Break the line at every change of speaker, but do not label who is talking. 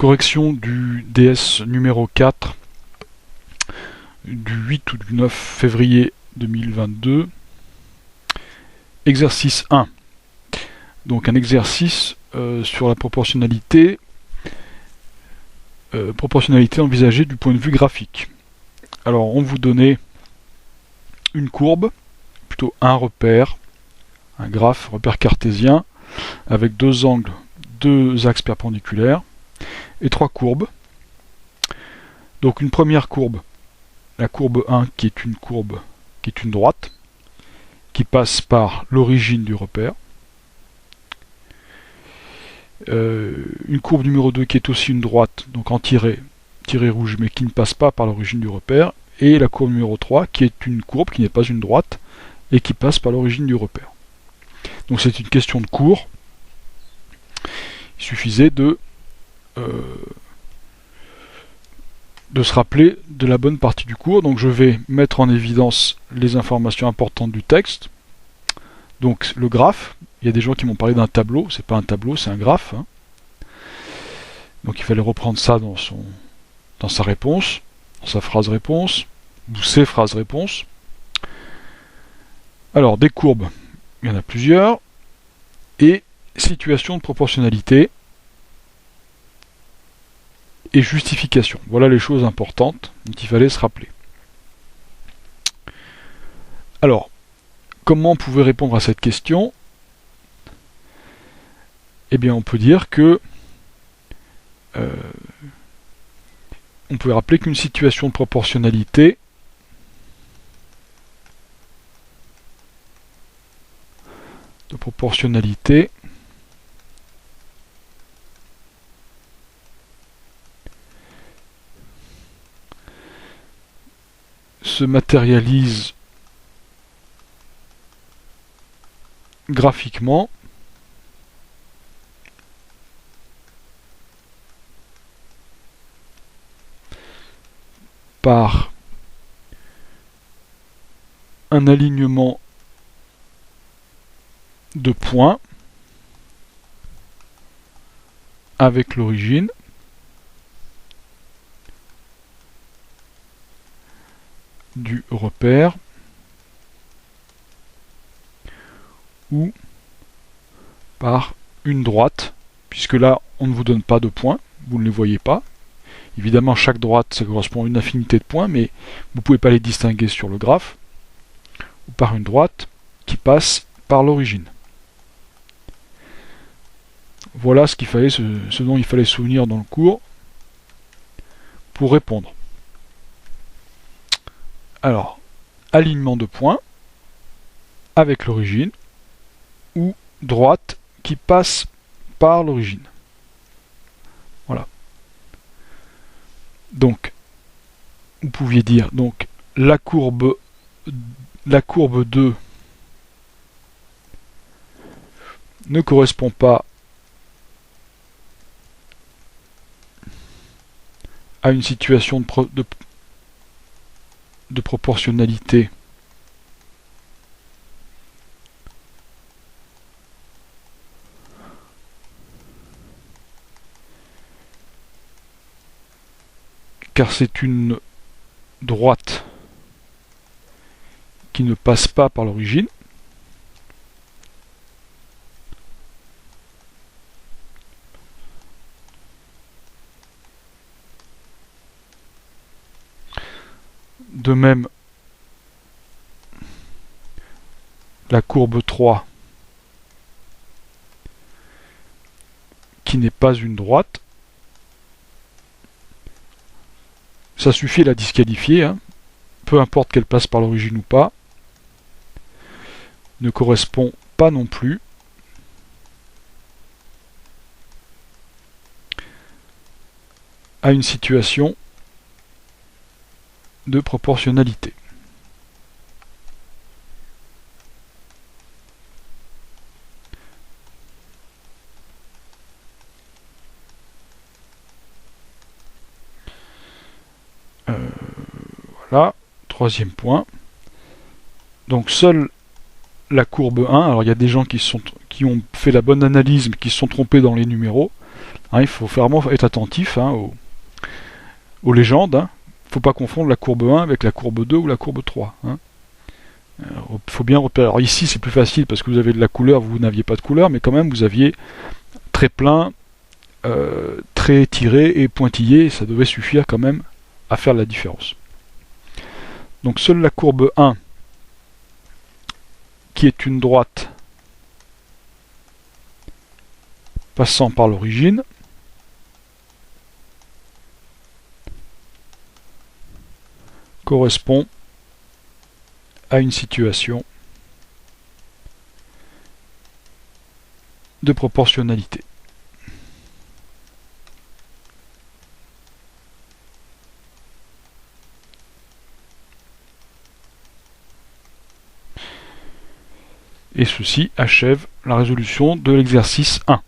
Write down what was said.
Correction du DS numéro 4 du 8 ou du 9 février 2022. Exercice 1. Donc un exercice sur la proportionnalité envisagée du point de vue graphique. Alors on vous donnait une courbe, plutôt un repère, un graphe, repère cartésien, avec deux angles, deux axes perpendiculaires, et trois courbes. Donc une première courbe, la courbe 1 qui est une courbe, qui est une droite, qui passe par l'origine du repère. Une courbe numéro 2 qui est aussi une droite, donc en tiré rouge, mais qui ne passe pas par l'origine du repère. Et la courbe numéro 3 qui est une courbe qui n'est pas une droite et qui passe par l'origine du repère. Donc c'est une question de cours. Il suffisait de se rappeler de la bonne partie du cours. Donc je vais mettre en évidence les informations importantes du texte. Donc le graphe, il y a des gens qui m'ont parlé d'un tableau, c'est pas un tableau, c'est un graphe. Hein. Donc il fallait reprendre ça dans sa réponse, dans sa phrase réponse, ou ses phrases réponses. Alors des courbes, il y en a plusieurs, et situation de proportionnalité et justification. Voilà les choses importantes dont il fallait se rappeler. Alors, comment on pouvait répondre à cette question? Eh bien, on peut dire que on peut rappeler qu'une situation de proportionnalité se matérialise graphiquement par un alignement de points avec l'origine du repère ou par une droite, puisque là on ne vous donne pas de points, vous ne les voyez pas. Évidemment chaque droite ça correspond à une infinité de points, mais vous ne pouvez pas les distinguer sur le graphe, ou par une droite qui passe par l'origine. Voilà ce dont il fallait se souvenir dans le cours pour répondre. Alors, alignement de points avec l'origine ou droite qui passe par l'origine. Voilà. Donc, vous pouviez dire donc la courbe 2 ne correspond pas à une situation de proportionnalité car c'est une droite qui ne passe pas par l'origine. De même, la courbe 3 qui n'est pas une droite, ça suffit à la disqualifier, hein. Peu importe qu'elle passe par l'origine ou pas, ne correspond pas non plus à une situation de proportionnalité. Voilà, troisième point. Donc seule la courbe 1, alors il y a des gens qui ont fait la bonne analyse mais qui se sont trompés dans les numéros. Hein, il faut vraiment être attentif aux légendes. Hein. Il ne faut pas confondre la courbe 1 avec la courbe 2 ou la courbe 3. Hein. Il faut bien repérer. Alors ici c'est plus facile parce que vous avez de la couleur, vous n'aviez pas de couleur, mais quand même vous aviez très plein, très tiré et pointillé, et ça devait suffire quand même à faire la différence. Donc seule la courbe 1, qui est une droite passant par l'origine, correspond à une situation de proportionnalité. Et ceci achève la résolution de l'exercice 1.